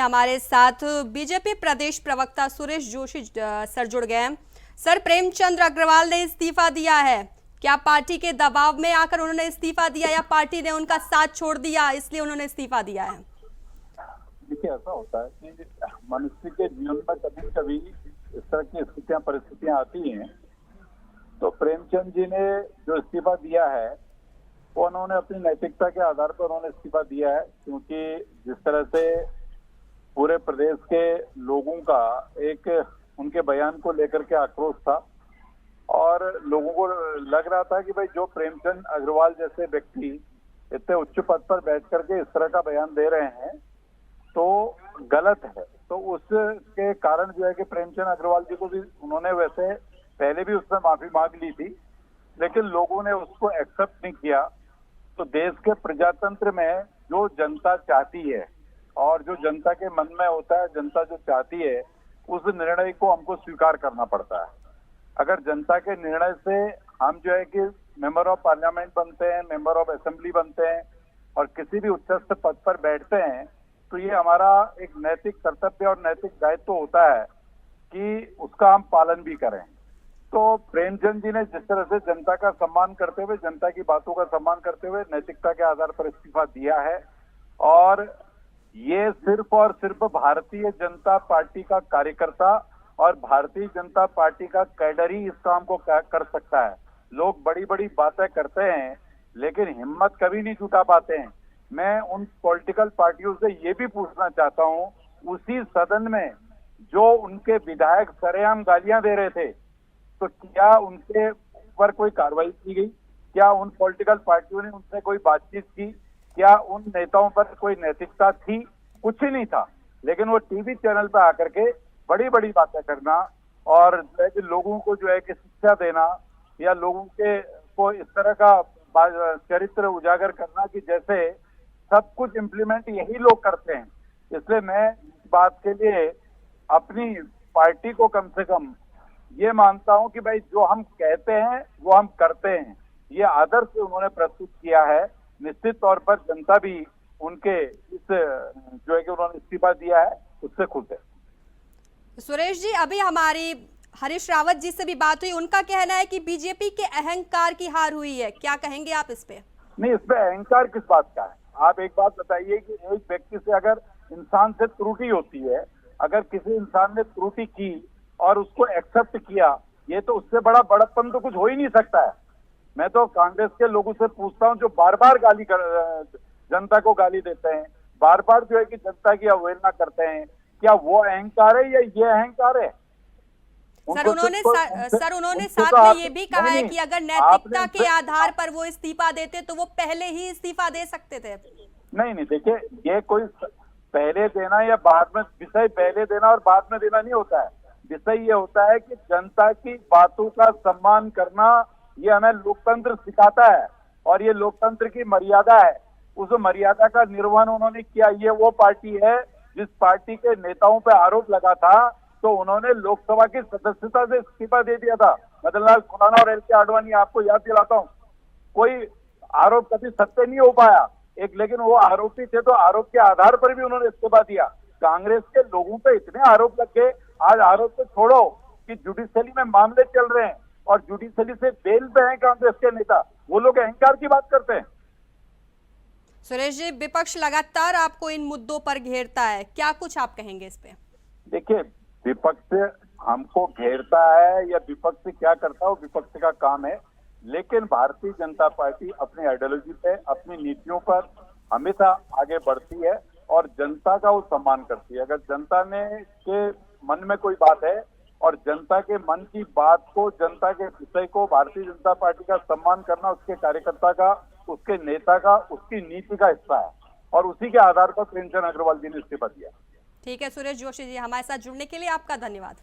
हमारे साथ बीजेपी प्रदेश प्रवक्ता सुरेश जोशी सर जुड़ गए हैं। सर, प्रेमचंद अग्रवाल ने इस्तीफा दिया है, क्या पार्टी के दबाव में आकर उन्होंने इस्तीफा दिया या पार्टी ने उनका साथ छोड़ दिया इसलिए उन्होंने इस्तीफा दिया है? देखिए, ऐसा होता है कि मनुष्य के जीवन में कभी कभी इस तरह की स्थितियां परिस्थितियां आती हैं। तो प्रेमचंद जी ने जो इस्तीफा दिया है वो उन्होंने अपनी नैतिकता के आधार पर उन्होंने इस्तीफा दिया है, क्योंकि जिस तरह से पूरे प्रदेश के लोगों का एक उनके बयान को लेकर के आक्रोश था और लोगों को लग रहा था कि भाई जो प्रेमचंद अग्रवाल जैसे व्यक्ति इतने उच्च पद पर बैठ करके इस तरह का बयान दे रहे हैं तो गलत है। तो उसके कारण जो है कि प्रेमचंद अग्रवाल जी को भी उन्होंने वैसे पहले भी उसमें माफी मांग ली थी, लेकिन लोगों ने उसको एक्सेप्ट नहीं किया। तो देश के प्रजातंत्र में जो जनता चाहती है और जो जनता के मन में होता है, जनता जो चाहती है उस निर्णय को हमको स्वीकार करना पड़ता है। अगर जनता के निर्णय से हम जो है कि मेंबर ऑफ पार्लियामेंट बनते हैं, मेंबर ऑफ असेंबली बनते हैं और किसी भी उच्चस्थ पद पर बैठते हैं, तो ये हमारा एक नैतिक कर्तव्य और नैतिक दायित्व होता है कि उसका हम पालन भी करें। तो प्रेमचंद जी ने जिस तरह से जनता का सम्मान करते हुए, जनता की बातों का सम्मान करते हुए नैतिकता के आधार पर इस्तीफा दिया है और ये सिर्फ और सिर्फ भारतीय जनता पार्टी का कार्यकर्ता और भारतीय जनता पार्टी का कैडर ही इस काम को कर सकता है। लोग बड़ी बड़ी बातें करते हैं लेकिन हिम्मत कभी नहीं जुटा पाते हैं। मैं उन पॉलिटिकल पार्टियों से ये भी पूछना चाहता हूं, उसी सदन में जो उनके विधायक सरेआम गालियां दे रहे थे, तो क्या उनके ऊपर कोई कार्रवाई की गई? क्या उन पॉलिटिकल पार्टियों ने उनसे कोई बातचीत की? क्या उन नेताओं पर कोई नैतिकता थी? कुछ ही नहीं था। लेकिन वो टीवी चैनल पर आकर के बड़ी बड़ी बातें करना और जो है कि लोगों को जो है कि शिक्षा देना या लोगों के को इस तरह का चरित्र उजागर करना कि जैसे सब कुछ इम्प्लीमेंट यही लोग करते हैं। इसलिए मैं इस बात के लिए अपनी पार्टी को कम से कम ये मानता हूं कि भाई जो हम कहते हैं वो हम करते हैं। ये आदर्श उन्होंने प्रस्तुत किया है। निश्चित तौर पर जनता भी उनके इस जो है कि उन्होंने इस्तीफा दिया है उससे खुश है। सुरेश जी, अभी हमारी हरीश रावत जी से भी बात हुई, उनका कहना है कि बीजेपी के अहंकार की हार हुई है, क्या कहेंगे आप इस पे? नहीं, इसमें अहंकार किस बात का है? आप एक बात बताइए कि एक व्यक्ति से अगर इंसान से त्रुटि होती है, अगर किसी इंसान ने त्रुटि की और उसको एक्सेप्ट किया, ये तो उससे बड़ा बड़प्पन तो कुछ हो ही नहीं सकता है। मैं तो कांग्रेस के लोगों से पूछता हूं जो बार बार जनता को गाली देते हैं, बार बार जो है कि जनता की अवहेलना करते हैं, क्या वो अहंकार है या ये अहंकार है? सर उन्होंने साथ में ये भी कहा है कि अगर नैतिकता के आधार पर वो इस्तीफा देते तो वो पहले ही इस्तीफा दे सकते थे। नहीं, देखिए, ये कोई पहले देना या बाद में, विषय पहले देना और बाद में देना नहीं होता है। विषय ये होता है कि जनता की बातों का सम्मान करना, ये हमें लोकतंत्र सिखाता है और ये लोकतंत्र की मर्यादा है। उस मर्यादा का निर्वहन उन्होंने किया। ये वो पार्टी है जिस पार्टी के नेताओं पर आरोप लगा था तो उन्होंने लोकसभा की सदस्यता से इस्तीफा दे दिया था। मदन लाल खुराना और एल.के. आडवाणी, आपको याद दिलाता हूँ, कोई आरोप कभी सत्य नहीं हो पाया लेकिन वो आरोपी थे तो आरोप के आधार पर भी उन्होंने इस्तीफा दिया। कांग्रेस के लोगों पे इतने आरोप लग गए, आज आरोप तो छोड़ो कि जुडिशरी में मामले चल रहे हैं और जुडिशरी से बेल पे हैं कांग्रेस के नेता, वो लोग अहंकार की बात करते हैं। सुरेश जी, विपक्ष लगातार आपको इन मुद्दों पर घेरता है, क्या कुछ आप कहेंगे इस पे? देखिए, विपक्ष हमको घेरता है या विपक्ष क्या करता है वो विपक्ष का काम है, लेकिन भारतीय जनता पार्टी अपनी आइडियोलॉजी पे, अपनी नीतियों पर हमेशा आगे बढ़ती है और जनता का वो सम्मान करती है। अगर जनता ने के मन में कोई बात है और जनता के मन की बात को, जनता के विषय को भारतीय जनता पार्टी का सम्मान करना उसके कार्यकर्ता का, उसके नेता का, उसकी नीति का हिस्सा है और उसी के आधार पर प्रेमचंद अग्रवाल जी ने इस्तीफा दिया। ठीक है सुरेश जोशी जी, हमारे साथ जुड़ने के लिए आपका धन्यवाद।